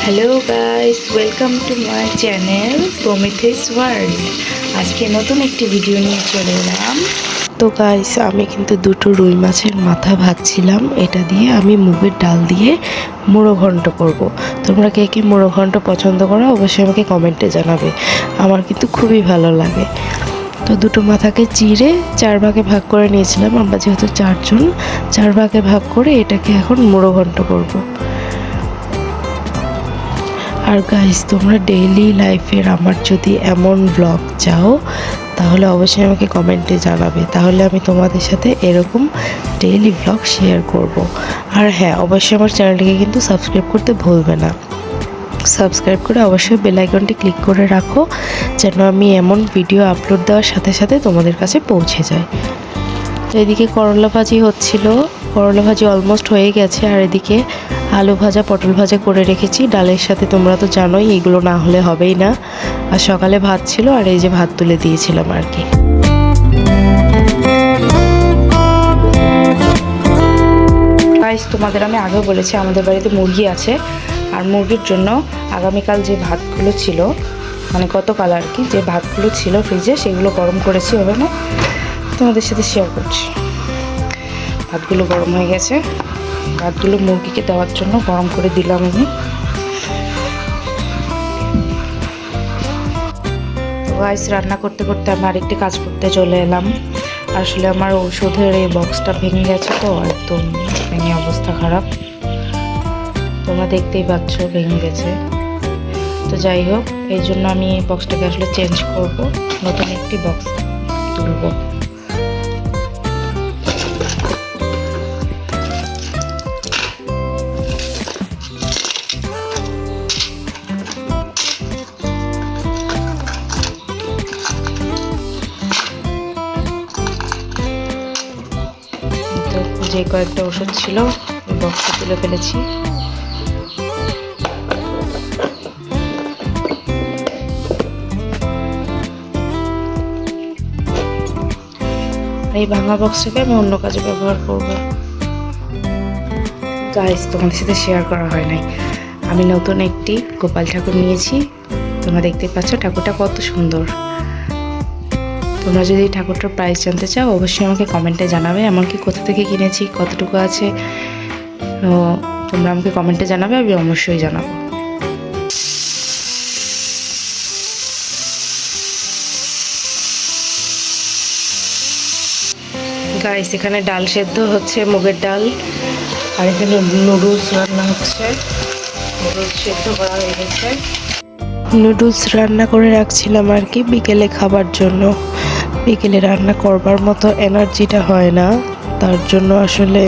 Hello guys, welcome to my channel Prometheus World. আজকে নতুন একটি ভিডিও নিয়ে চলে এলাম। তো গাইস, আমি কিন্তু দুটো রুই মাছের মাথা ভাজছিলাম। এটা দিয়ে আমি মুগের ডাল দিয়ে মুড়ো ঘন্ট করব। তোমরা কে কে মুড়ো ঘন্ট পছন্দ করো অবশ্যই আমাকে কমেন্টে জানাবে। আমার কিন্তু খুবই ভালো লাগে। তো দুটো মাথাকে চিড়ে 4 ভাগে ভাগ করে নিয়েছিলাম। আমরা যেহেতু 4 জন, 4 ভাগে ভাগ করে এটাকে এখন মুড়ো ঘন্ট করব। আর গাইস, তোমরা ডেইলি লাইফের আমার যদি এমন ব্লগ চাও তাহলে অবশ্যই আমাকে কমেন্টে জানাবে। তাহলে আমি তোমাদের সাথে এরকম ডেইলি ব্লগ শেয়ার করব। আর হ্যাঁ, অবশ্যই আমার চ্যানেলটিকে কিন্তু সাবস্ক্রাইব করতে ভুলবে না। সাবস্ক্রাইব করে অবশ্যই বেল আইকনটি ক্লিক করে রাখো, যেন আমি এমন ভিডিও আপলোড দেওয়ার সাথে সাথে তোমাদের কাছে পৌঁছে যায়। তো এদিকে করলা ভাজি হচ্ছিল। করলা ভাজি অলমোস্ট হয়ে গেছে। আর এদিকে আলু ভাজা, পটল ভাজা করে রেখেছি ডালের সাথে। তোমরা তো জানোই এগুলো না হলে হবেই না। আর সকালে ভাত ছিল, আর এই যে ভাত তুলে দিয়েছিলাম আর কি। গাইস, তোমাদের আমি আগেও বলেছি আমাদের বাড়িতে মুরগি আছে। আর মুরগির জন্য আগামীকাল যে ভাতগুলো ছিল, মানে গতকাল আর কি, যে ভাতগুলো ছিল ফ্রিজে, সেগুলো গরম করেছি ওভেনে। তোমাদের সাথে শেয়ার করছি। ভাতগুলো গরম হয়ে গেছে। ভাতগুলো মুরগিকে দেওয়ার জন্য গরম করে দিলাম আমি। তো গাইস, রান্না করতে করতে আমি আরেকটি কাজ করতে চলে এলাম। আসলে আমার ওষুধের এই বক্সটা ভেঙে গেছে, তো একদম ভেঙে অবস্থা খারাপ। তোমরা দেখতেই পাচ্ছ ভেঙে গেছে। তো যাই হোক, এই জন্য আমি এই বক্সটাকে আসলে চেঞ্জ করব, নতুন একটি বক্স তুলব। যে কয়েকটা ওষুধ ছিল ওই বক্সে তুলে ফেলেছি। এই ভাঙা বক্সটাকে আমি অন্য কাজে ব্যবহার করব। গাইস, তোমাদের সাথে শেয়ার করা হয় নাই, আমি নতুন একটি গোপাল ঠাকুর নিয়েছি। তোমরা দেখতে পাচ্ছ ঠাকুরটা কত সুন্দর। তোমরা যদি ঠাকুরটার প্রাইস জানতে চাও অবশ্যই আমাকে কমেন্টে জানাবে। এমনকি কোথা থেকে কিনেছি, কতটুকু আছে, তোমরা আমাকে কমেন্টে জানাবে, আমি অবশ্যই জানাবো। গাইস, এখানে ডাল সেদ্ধ হচ্ছে, মুগের ডাল। আর এখানে নুডলস রান্না হচ্ছে। নুডলস সেদ্ধ করা হয়ে গেছে। নুডলস রান্না করে রাখছিলাম আর কি বিকেলে খাবার জন্য। বিকেলে রান্না করবার মতো এনার্জিটা হয় না, তার জন্য আসলে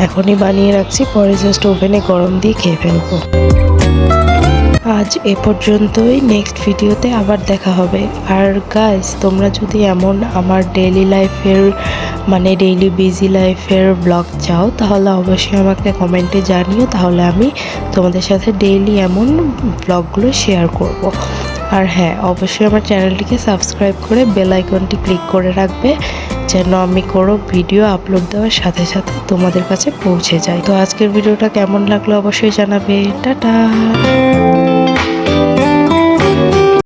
এখনই বানিয়ে রাখছি, পরে জাস্ট ওভেনে গরম দিয়ে খেয়ে ফেলবো। আজ এ পর্যন্তই, নেক্সট ভিডিওতে আবার দেখা হবে। আর গাইস, তোমরা যদি এমন আমার ডেইলি লাইফের, মানে ডেইলি বিজি লাইফের ব্লগ চাও তাহলে অবশ্যই আমাকে কমেন্টে জানিও। তাহলে আমি তোমাদের সাথে ডেইলি এমন ব্লগগুলো শেয়ার করব। আর হ্যাঁ, অবশ্যই আমার চ্যানেলটিকে সাবস্ক্রাইব করে বেল আইকনটি ক্লিক করে রাখবে, যেন আমি কোনো ভিডিও আপলোড দেওয়ার সাথে সাথে তোমাদের কাছে পৌঁছে যায়। তো আজকের ভিডিওটা কেমন লাগলো অবশ্যই জানাবে। টাটা।